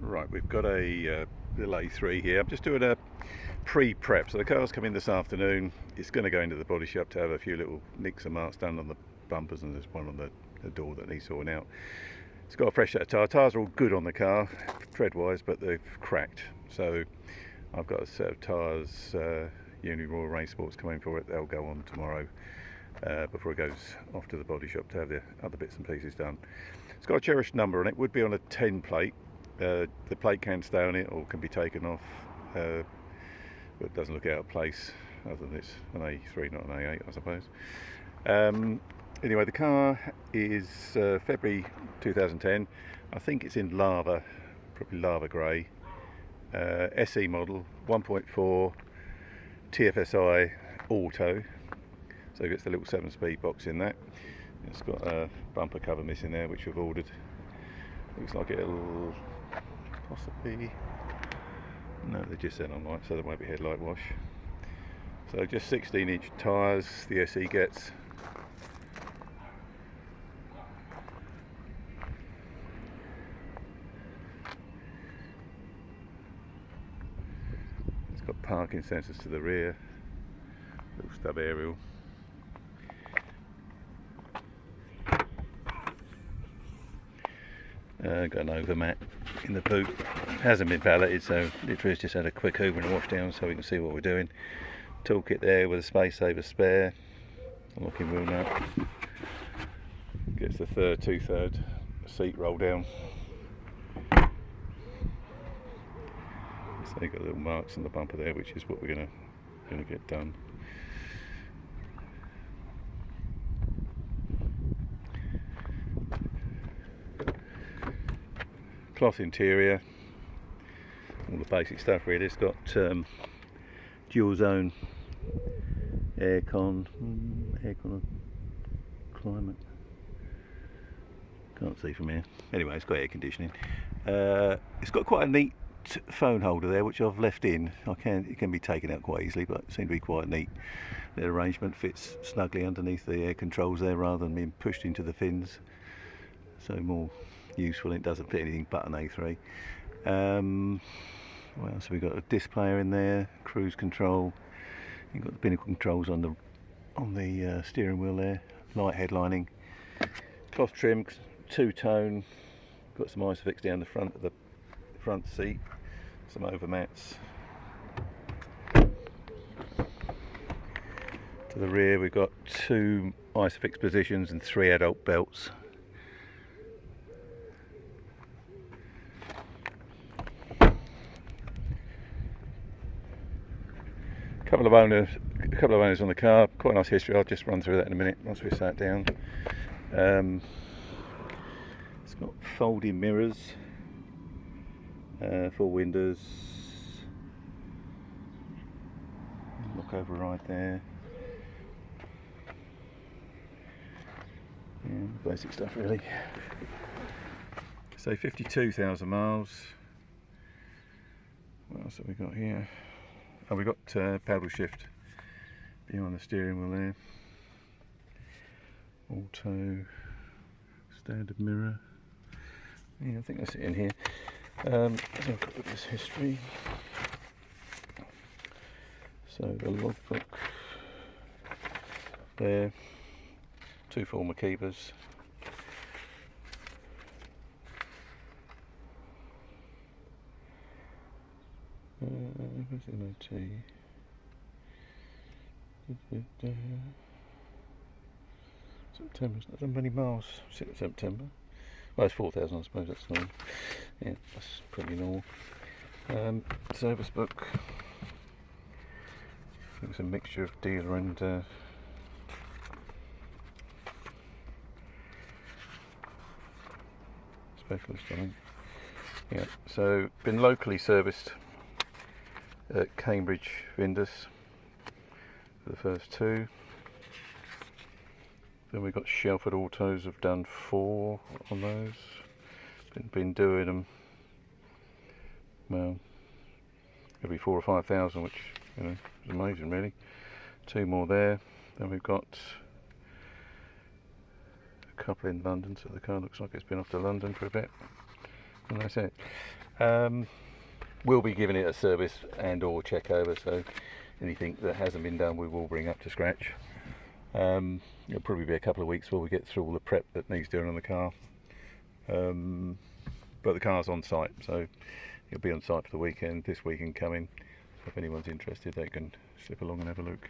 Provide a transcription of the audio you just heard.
Right, we've got a little A3 here. I'm just doing a pre-prep. So the car's coming this afternoon. It's going to go into the body shop to have a few little nicks and marks done on the bumpers, and there's one on the door that needs sorting out. It's got a fresh set of tyres. Tyres are all good on the car, tread-wise, but they've cracked. So I've got a set of tyres, Uni Royal Rain Sports coming for it. They'll go on tomorrow before it goes off to the body shop to have the other bits and pieces done. It's got a cherished number on it. Would be on a 10 plate. The plate can stay on it or can be taken off, but it doesn't look out of place other than it's an A3, not an A8, I suppose. Anyway, the car is February 2010. I think it's in lava, probably lava grey. SE model, 1.4 TFSi auto. So it gets the little 7-speed box in that. It's got a bumper cover missing there, which we've ordered. Looks like it'll possibly, no, they just said online, so there won't be headlight wash. So just 16-inch tyres the SE gets. It's got parking sensors to the rear, little stub aerial. Got an overmat in the boot. Hasn't been valeted, so literally it's just had a quick hoover and a wash down so we can see what we're doing. Toolkit there with a space saver spare. Locking wheel nut. Gets the 2/3 seat roll down. So you've got little marks on the bumper there, which is what we're gonna get done. Cloth interior, all the basic stuff really. It's got dual zone aircon climate. Can't see from here. Anyway, it's got air conditioning. It's got quite a neat phone holder there, which I've left in. It can be taken out quite easily, but it seemed to be quite neat. The arrangement fits snugly underneath the air controls there, rather than being pushed into the fins. So more useful. It doesn't fit anything but an A3. What else have we got? A disc player in there, cruise control. You've got the binnacle controls on the steering wheel there. Light headlining, cloth trim, two-tone. Got some isofix down the front of the front seat. Some overmats. To the rear, we've got 2 isofix positions and 3 adult belts. A couple of owners on the car. Quite a nice history. I'll just run through that in a minute once we sat down. It's got folding mirrors, 4 windows, look override there. Yeah, basic stuff really. So 52,000 miles. What else have we got here? Oh, we've got paddle shift behind the steering wheel there. Auto, standard mirror. Yeah, I think that's it in here. Let's have a look at this history. So the logbook there, 2 former keepers. Where's the MOT? September, it's not done many miles since September. Well, it's 4,000, I suppose, that's normal. Yeah, that's pretty normal. Service book. I think it's a mixture of dealer and specialist, I think. Yeah, so been locally serviced at Cambridge Vindus for the first 2. Then we've got Shelford Autos, have done 4 on those. Been doing them, well, every 4,000 or 5,000, which, you know, is amazing really. 2 more there. Then we've got a couple in London, so the car looks like it's been off to London for a bit. And that's it. We'll be giving it a service and or check over, so anything that hasn't been done we will bring up to scratch. It'll probably be a couple of weeks before we get through all the prep that needs doing on the car. But the car's on site, so it'll be on site for the weekend, this weekend coming. So if anyone's interested, they can slip along and have a look.